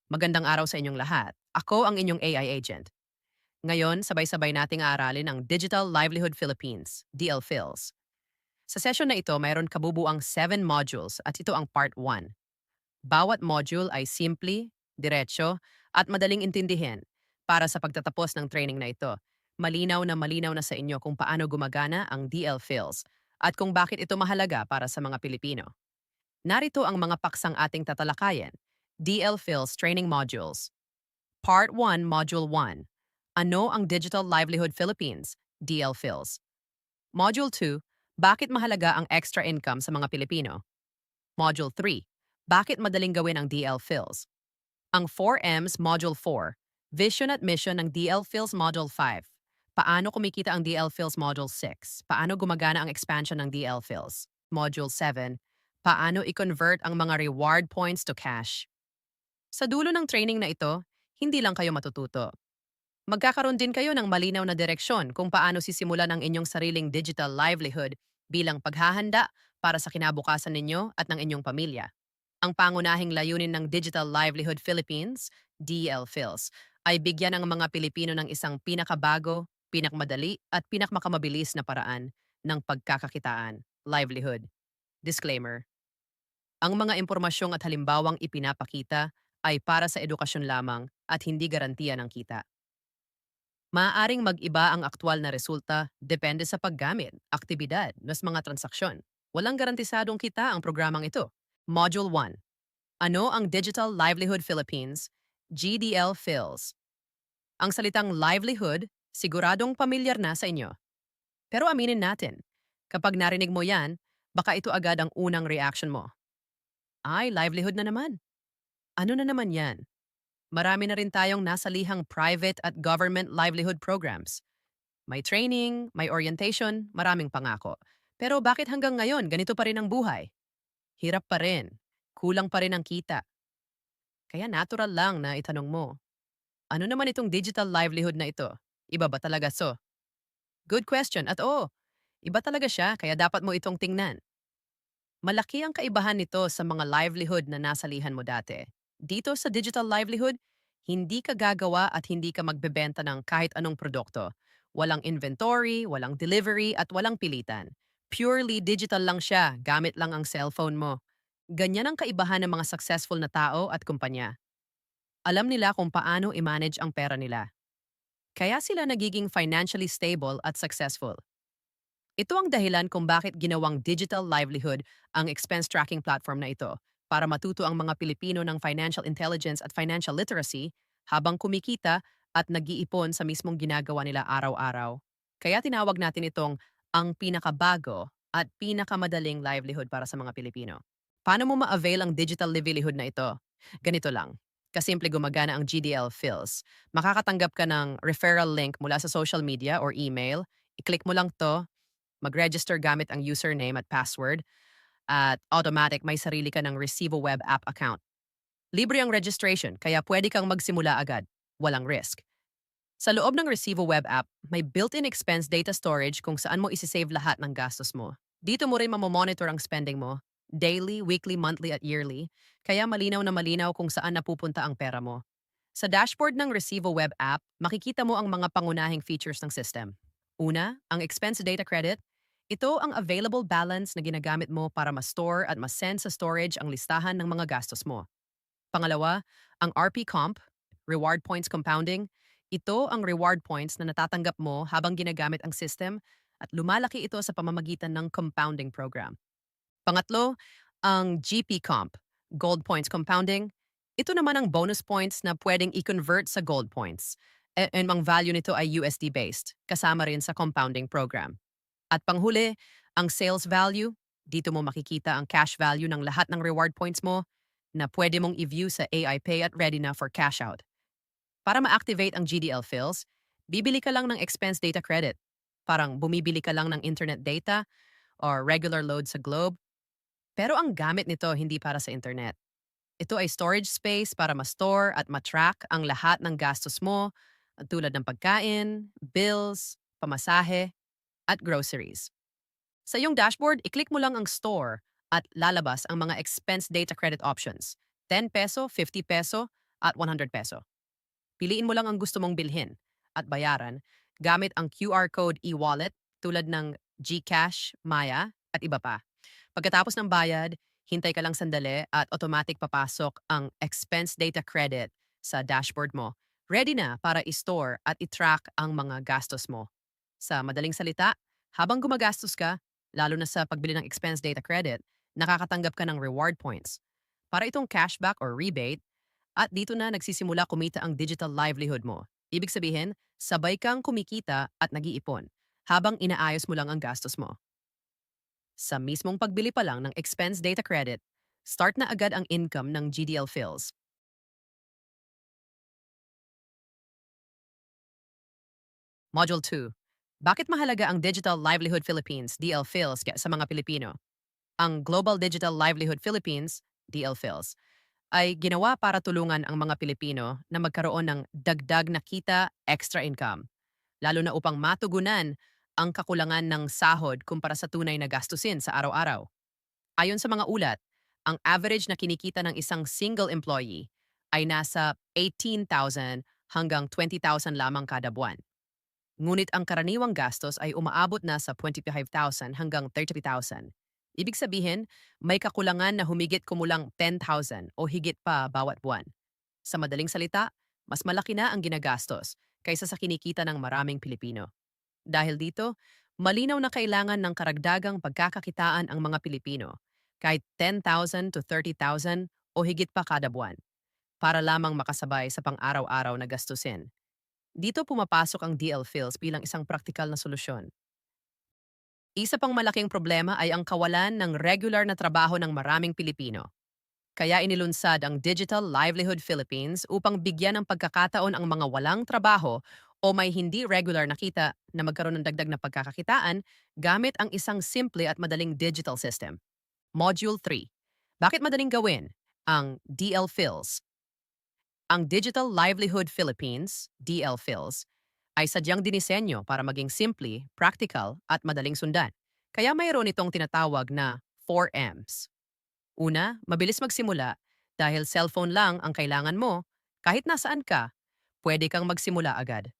Magandang araw sa inyong lahat. Ako ang inyong AI agent. Ngayon, sabay-sabay nating aaralin ang Digital Livelihood Philippines, DLPhils. Sa session na ito, mayroon kabubuang 7 modules at ito ang Part 1. Bawat module ay simple, diretso, at madaling intindihin para sa pagtatapos ng training na ito. Malinaw na sa inyo kung paano gumagana ang DLPhils at kung bakit ito mahalaga para sa mga Pilipino. Narito ang mga paksang ating tatalakayin. DLPhils Training Modules. Part 1, Module 1. Ano ang Digital Livelihood Philippines? DLPhils. Module 2. Bakit mahalaga ang extra income sa mga Pilipino? Module 3. Bakit madaling gawin ang DLPhils? Ang 4Ms Module 4. Vision at Mission ng DLPhils Module 5. Paano kumikita ang DLPhils Module 6? Paano gumagana ang expansion ng DLPhils? Module 7. Paano i-convert ang mga reward points to cash? Sa dulo ng training na ito, hindi lang kayo matututo. Magkakaroon din kayo ng malinaw na direksyon kung paano sisimulan ang inyong sariling digital livelihood bilang paghahanda para sa kinabukasan ninyo at ng inyong pamilya. Ang pangunahing layunin ng Digital Livelihood Philippines, DLPhils, ay bigyan ang mga Pilipino ng isang pinakabago, pinakmadali at pinakmakamabilis na paraan ng pagkakakitaan, livelihood. Disclaimer: ang mga impormasyong at halimbawang ipinapakita ay para sa edukasyon lamang at hindi garantiya ng kita. Maaaring mag-iba ang aktwal na resulta depende sa paggamit, aktibidad, nas mga transaksyon. Walang garantisadong kita ang programang ito. Module 1. Ano ang Digital Livelihood Philippines? GDL Phils. Ang salitang livelihood, siguradong pamilyar na sa inyo. Pero aminin natin, kapag narinig mo yan, baka ito agad ang unang reaction mo. Ay, livelihood na naman. Ano na naman yan? Marami na rin tayong nasalihang private at government livelihood programs. May training, may orientation, maraming pangako. Pero bakit hanggang ngayon ganito pa rin ang buhay? Hirap pa rin. Kulang pa rin ang kita. Kaya natural lang na itanong mo, ano naman itong digital livelihood na ito? Iba ba talaga so? Good question at oo, iba talaga siya kaya dapat mo itong tingnan. Malaki ang kaibahan nito sa mga livelihood na nasalihan mo dati. Dito sa digital livelihood, hindi ka gagawa at hindi ka magbebenta ng kahit anong produkto. Walang inventory, walang delivery at walang pilitan. Purely digital lang siya, gamit lang ang cellphone mo. Ganyan ang kaibahan ng mga successful na tao at kumpanya. Alam nila kung paano i-manage ang pera nila. Kaya sila nagiging financially stable at successful. Ito ang dahilan kung bakit ginawang digital livelihood ang expense tracking platform na ito para matuto ang mga Pilipino ng financial intelligence at financial literacy habang kumikita at nag-iipon sa mismong ginagawa nila araw-araw. Kaya tinawag natin itong ang pinakabago at pinakamadaling livelihood para sa mga Pilipino. Paano mo ma-avail ang digital livelihood na ito? Ganito lang. Kasimple gumagana ang GDL Phils. Makakatanggap ka ng referral link mula sa social media or email. I-click mo lang to, mag-register gamit ang username at password, at automatic may sarili ka ng Recibo web app account. Libre ang registration, kaya pwede kang magsimula agad. Walang risk. Sa loob ng Recibo web app, may built-in expense data storage kung saan mo isisave lahat ng gastos mo. Dito mo rin mamomonitor ang spending mo, daily, weekly, monthly at yearly, kaya malinaw na malinaw kung saan napupunta ang pera mo. Sa dashboard ng Recibo web app, makikita mo ang mga pangunahing features ng system. Una, ang expense data credit. Ito ang available balance na ginagamit mo para ma-store at ma-send sa storage ang listahan ng mga gastos mo. Pangalawa, ang RP Comp, Reward Points Compounding. Ito ang reward points na natatanggap mo habang ginagamit ang system at lumalaki ito sa pamamagitan ng compounding program. Pangatlo, ang GP Comp, Gold Points Compounding. Ito naman ang bonus points na pwedeng i-convert sa gold points. And ang value nito ay USD-based, kasama rin sa compounding program. At panghuli, ang sales value. Dito mo makikita ang cash value ng lahat ng reward points mo na pwede mong i-view sa AI Pay at ready na for cash out. Para ma-activate ang GDL Fills, bibili ka lang ng expense data credit. Parang bumibili ka lang ng internet data or regular load sa Globe. Pero ang gamit nito hindi para sa internet. Ito ay storage space para ma-store at ma-track ang lahat ng gastos mo tulad ng pagkain, bills, pamasahe, at groceries. Sa iyong dashboard, i-click mo lang ang store at lalabas ang mga expense data credit options. 10 peso, 50 peso, at 100 peso. Piliin mo lang ang gusto mong bilhin at bayaran gamit ang QR code e-wallet tulad ng GCash, Maya at iba pa. Pagkatapos ng bayad, hintay ka lang sandali at automatic papasok ang expense data credit sa dashboard mo. Ready na para i-store at i-track ang mga gastos mo. Sa madaling salita, habang gumagastos ka, lalo na sa pagbili ng expense data credit, nakakatanggap ka ng reward points. Para itong cashback or rebate, at dito na nagsisimula kumita ang digital livelihood mo. Ibig sabihin, sabay kang kumikita at nag-iipon habang inaayos mo lang ang gastos mo. Sa mismong pagbili pa lang ng expense data credit, start na agad ang income ng GDL Phils. Module 2. Bakit mahalaga ang Digital Livelihood Philippines, DL Phils, sa mga Pilipino? Ang Global Digital Livelihood Philippines, DL Phils, ay ginawa para tulungan ang mga Pilipino na magkaroon ng dagdag na kita, extra income, lalo na upang matugunan ang kakulangan ng sahod kumpara sa tunay na gastusin sa araw-araw. Ayon sa mga ulat, ang average na kinikita ng isang single employee ay nasa 18,000 hanggang 20,000 lamang kada buwan. Ngunit ang karaniwang gastos ay umaabot na sa 25,000 hanggang 30,000. Ibig sabihin, may kakulangan na humigit kumulang 10,000 o higit pa bawat buwan. Sa madaling salita, mas malaki na ang ginagastos kaysa sa kinikita ng maraming Pilipino. Dahil dito, malinaw na kailangan ng karagdagang pagkakakitaan ang mga Pilipino, kahit 10,000 to 30,000 o higit pa kada buwan, para lamang makasabay sa pang-araw-araw na gastusin. Dito pumapasok ang DL Phils bilang isang praktikal na solusyon. Isa pang malaking problema ay ang kawalan ng regular na trabaho ng maraming Pilipino. Kaya inilunsad ang Digital Livelihood Philippines upang bigyan ng pagkakataon ang mga walang trabaho o may hindi regular na kita na magkaroon ng dagdag na pagkakakitaan gamit ang isang simple at madaling digital system. Module 3. Bakit madaling gawin? Ang DL Phils. Ang Digital Livelihood Philippines, DL Phils, ay sadyang dinisenyo para maging simple, practical at madaling sundan. Kaya mayroon itong tinatawag na 4Ms. Una, mabilis magsimula dahil cellphone lang ang kailangan mo, kahit nasaan ka, pwede kang magsimula agad.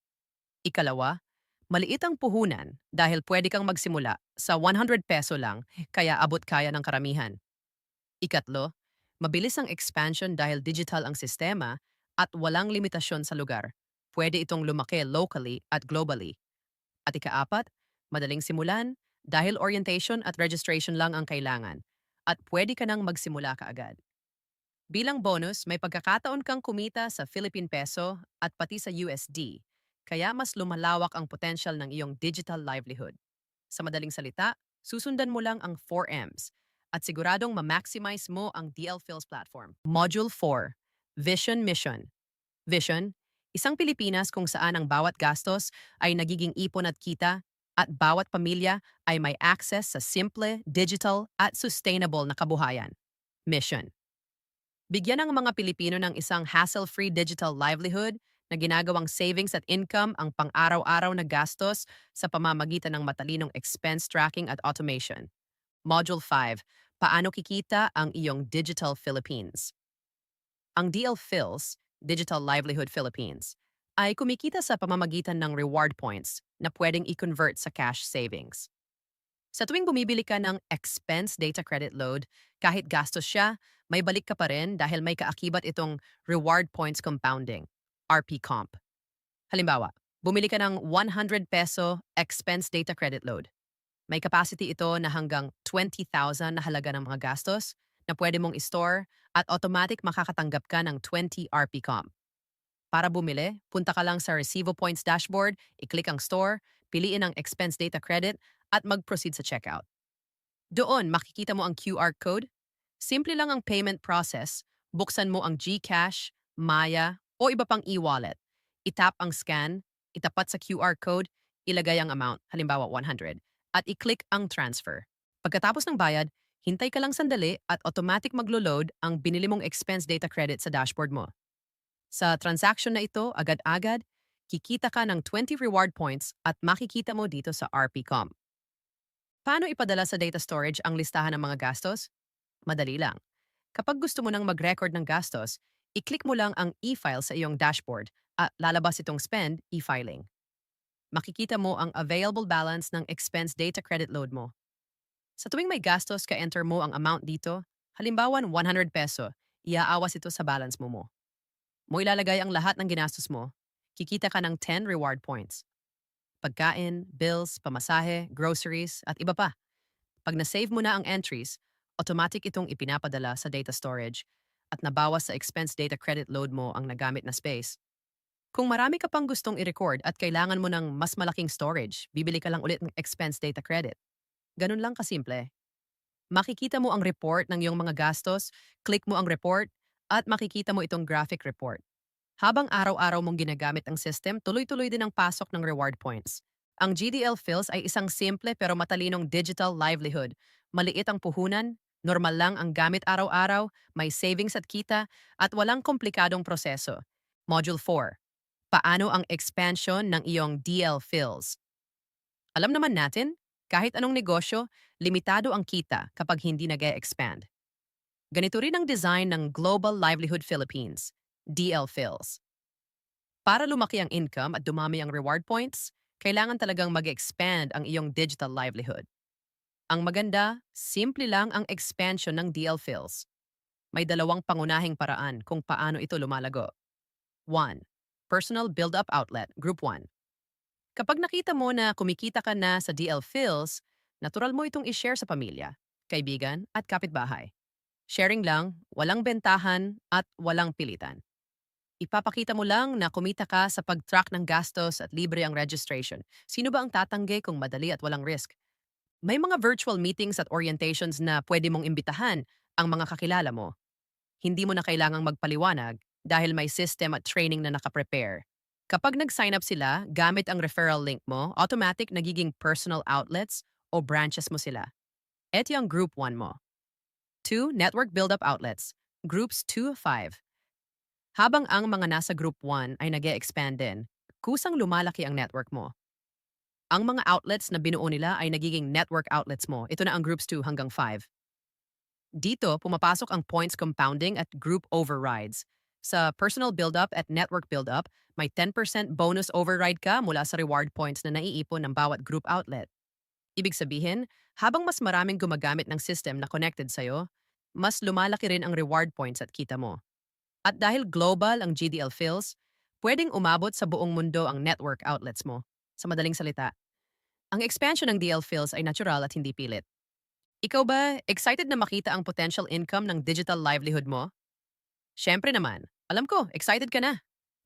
Ikalawa, maliit ang puhunan dahil pwede kang magsimula sa 100 peso lang kaya abot kaya ng karamihan. Ikatlo, mabilis ang expansion dahil digital ang sistema at walang limitasyon sa lugar. Pwede itong lumaki locally at globally. At ikaapat, madaling simulan dahil orientation at registration lang ang kailangan at pwede ka nang magsimula kaagad. Bilang bonus, may pagkakataon kang kumita sa Philippine Peso at pati sa USD, kaya mas lumalawak ang potential ng iyong digital livelihood. Sa madaling salita, susundan mo lang ang 4Ms at siguradong ma-maximize mo ang DL Phils platform. Module 4. Vision Mission. Vision, isang Pilipinas kung saan ang bawat gastos ay nagiging ipon at kita at bawat pamilya ay may access sa simple, digital at sustainable na kabuhayan. Mission. Bigyan ng mga Pilipino ng isang hassle-free digital livelihood na ginagawang savings at income ang pang-araw-araw na gastos sa pamamagitan ng matalinong expense tracking at automation. Module 5. Paano kikita ang iyong Digital Philippines? Ang DL Phils, Digital Livelihood Philippines, ay kumikita sa pamamagitan ng reward points na pwedeng i-convert sa cash savings. Sa tuwing bumibili ka ng expense data credit load, kahit gastos siya, may balik ka pa rin dahil may kaakibat itong reward points compounding, RP Comp. Halimbawa, bumili ka ng 100 peso expense data credit load. May capacity ito na hanggang 20,000 na halaga ng mga gastos na pwede mong i-store at automatic makakatanggap ka ng 20 RP Comp. Para bumili, punta ka lang sa Recibo Points dashboard, i-click ang store, piliin ang expense data credit at mag-proceed sa checkout. Doon, makikita mo ang QR code. Simple lang ang payment process. Buksan mo ang GCash, Maya, o iba pang e-wallet. Itap ang scan, itapat sa QR code, ilagay ang amount, halimbawa 100, at i-click ang transfer. Pagkatapos ng bayad, hintay ka lang sandali at automatic maglo-load ang binili mong expense data credit sa dashboard mo. Sa transaction na ito, agad-agad, kikita ka ng 20 reward points at makikita mo dito sa RPCOM. Paano ipadala sa data storage ang listahan ng mga gastos? Madali lang. Kapag gusto mo nang mag-record ng gastos, I-click mo lang ang e-file sa iyong dashboard at lalabas itong spend e-filing. Makikita mo ang available balance ng expense data credit load mo. Sa tuwing may gastos, ka-enter mo ang amount dito. Halimbawa, 100 peso, iaawas ito sa balance mo. Mo ilalagay ang lahat ng ginastos mo. Kikita ka ng 10 reward points. Pagkain, bills, pamasahe, groceries, at iba pa. Pag na-save mo na ang entries, automatic itong ipinapadala sa data storage at nabawas sa expense data credit load mo ang nagamit na space. Kung marami ka pang gustong i-record at kailangan mo ng mas malaking storage, bibili ka lang ulit ng expense data credit. Ganun lang kasimple. Makikita mo ang report ng iyong mga gastos, click mo ang report, at makikita mo itong graphic report. Habang araw-araw mong ginagamit ang system, tuloy-tuloy din ang pasok ng reward points. Ang GDL Fills ay isang simple pero matalinong digital livelihood. Maliit ang puhunan, normal lang ang gamit araw-araw, may savings at kita, at walang komplikadong proseso. Module 4. Paano ang expansion ng iyong DL Fills? Alam naman natin, kahit anong negosyo, limitado ang kita kapag hindi nag-e-expand. Ganito rin ang design ng Global Livelihood Philippines, DL Fills. Para lumaki ang income at dumami ang reward points, kailangan talagang mag-expand ang iyong digital livelihood. Ang maganda, simple lang ang expansion ng DL Fills. May dalawang pangunahing paraan kung paano ito lumalago. 1. Personal Build-Up Outlet, Group 1. Kapag nakita mo na kumikita ka na sa DL Fills, natural mo itong i-share sa pamilya, kaibigan at kapitbahay. Sharing lang, walang bentahan at walang pilitan. Ipapakita mo lang na kumita ka sa pag-track ng gastos at libre ang registration. Sino ba ang tatanggi kung madali at walang risk? May mga virtual meetings at orientations na pwede mong imbitahan ang mga kakilala mo. Hindi mo na kailangang magpaliwanag dahil may system at training na nakaprepare. Kapag nag-sign up sila, gamit ang referral link mo, automatic nagiging personal outlets o branches mo sila. Ito yung Group 1 mo. 2. Network Build-Up Outlets. Groups 2 of 5. Habang ang mga nasa Group 1 ay nag-e-expand din, kusang lumalaki ang network mo. Ang mga outlets na binuo nila ay nagiging network outlets mo. Ito na ang Groups 2 hanggang 5. Dito, pumapasok ang points compounding at group overrides. Sa personal build-up at network build-up, may 10% bonus override ka mula sa reward points na naiipon ng bawat group outlet. Ibig sabihin, habang mas maraming gumagamit ng system na connected sa'yo, mas lumalaki rin ang reward points at kita mo. At dahil global ang GDL Fills, pwedeng umabot sa buong mundo ang network outlets mo. Sa madaling salita, ang expansion ng DL Fills ay natural at hindi pilit. Ikaw ba, excited na makita ang potential income ng digital livelihood mo? Siyempre naman, alam ko, excited ka na.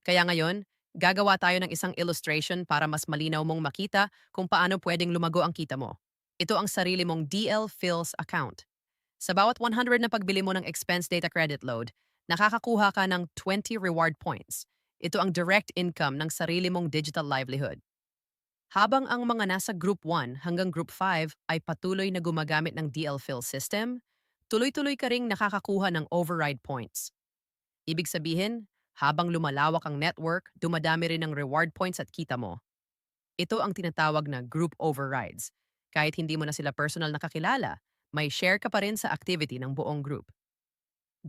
Kaya ngayon, gagawa tayo ng isang illustration para mas malinaw mong makita kung paano pwedeng lumago ang kita mo. Ito ang sarili mong DL Fills account. Sa bawat 100 na pagbili mo ng expense data credit load, nakakakuha ka ng 20 reward points. Ito ang direct income ng sarili mong digital livelihood. Habang ang mga nasa Group 1 hanggang Group 5 ay patuloy na gumagamit ng DL Fill system, tuloy-tuloy ka ring nakakakuha ng override points. Ibig sabihin, habang lumalawak ang network, dumadami rin ang reward points at kita mo. Ito ang tinatawag na group overrides. Kahit hindi mo na sila personal nakakilala, may share ka pa rin sa activity ng buong group.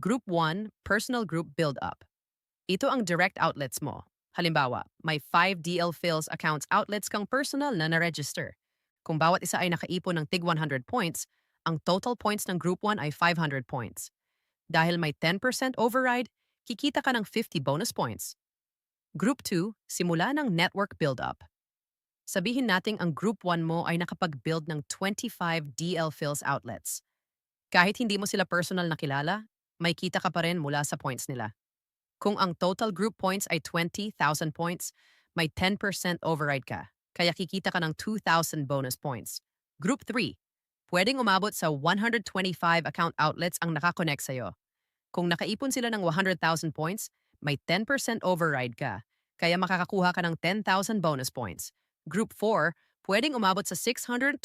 Group 1, Personal Group Build-Up. Ito ang direct outlets mo. Halimbawa, may 5 DL Fills accounts outlets kang personal na na-register. Kung bawat isa ay nakaipon ng tig 100 points, ang total points ng Group 1 ay 500 points. Dahil may 10% override, kikita ka ng 50 bonus points. Group 2, simula ng network build-up. Sabihin nating ang Group 1 mo ay nakapag-build ng 25 DL Fills outlets. Kahit hindi mo sila personal na kilala, may kita ka pa rin mula sa points nila. Kung ang total group points ay 20,000 points, may 10% override ka. Kaya kikita ka ng 2,000 bonus points. Group 3, pwedeng umabot sa 125 account outlets ang nakakonect sa'yo. Kung nakaipon sila ng 100,000 points, may 10% override ka. Kaya makakakuha ka ng 10,000 bonus points. Group 4, pwedeng umabot sa 625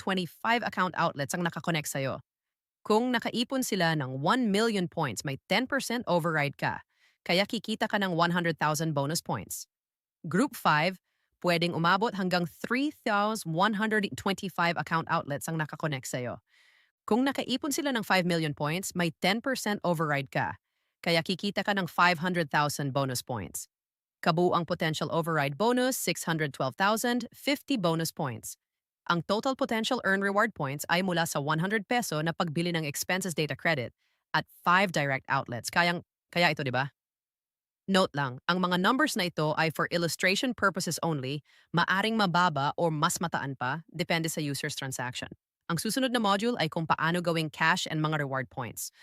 account outlets ang nakakonect sa'yo. Kung nakaipon sila ng 1 million points, may 10% override ka. Kaya kikita ka ng 100,000 bonus points. Group 5, pwedeng umabot hanggang 3,125 account outlets ang nakakonect sa'yo. Kung nakaipon sila ng 5 million points, may 10% override ka. kaya kikita ka ng 500,000 bonus points. Kabuuang potential override bonus, 612,000, 50 bonus points. Ang total potential earn reward points ay mula sa 100 peso na pagbili ng expenses data credit at 5 direct outlets. Kaya ito, di ba? Note lang, ang mga numbers na ito ay for illustration purposes only, maaring mababa o mas mataan pa, depende sa user's transaction. Ang susunod na module ay kung paano gawing cash and mga reward points.